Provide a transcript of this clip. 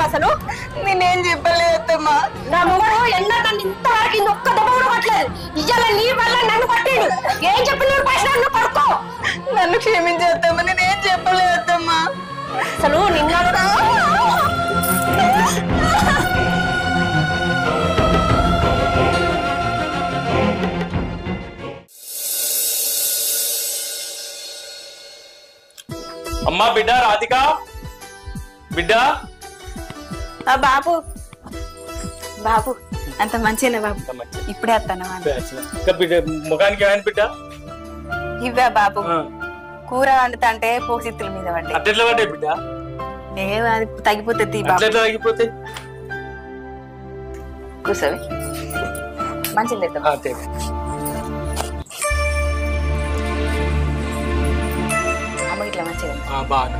అసలు నేనేం చెప్పలేదు అత్తమ్మా. నా మొగుడు ఎన్నో ఇంతవరకు ఒక్క దెబ్బ కూడా పట్టలేదు. ఇయ్యాల నీ వల్ల నన్ను పట్టిండు. ఏం చెప్పి నువ్వు పైసలు పడుకో. నన్ను క్షమించేస్తామా, నేనేం చెప్పలేదు అత్తమ్మా. అసలు నిన్న అమ్మా బిడ్డ రాధిక బిడ్డ. బాబు బాబు అంత మంచిగా బాబు, ఇప్పుడే వస్తాను. బిడ్డ ముఖానికి ఏమైంది బిడ్డ? ఇవే బాబు కూర వండుతా అంటే పోసిత్తుల మీద పడ్డాయి. అట్లా పడ్డాయి బిడ్డ? అది తగ్గిపోతుంది. తగ్గిపోతే కూర్చోవి, మంచిది అమ్మ ఇట్లా మంచిగా బాగా.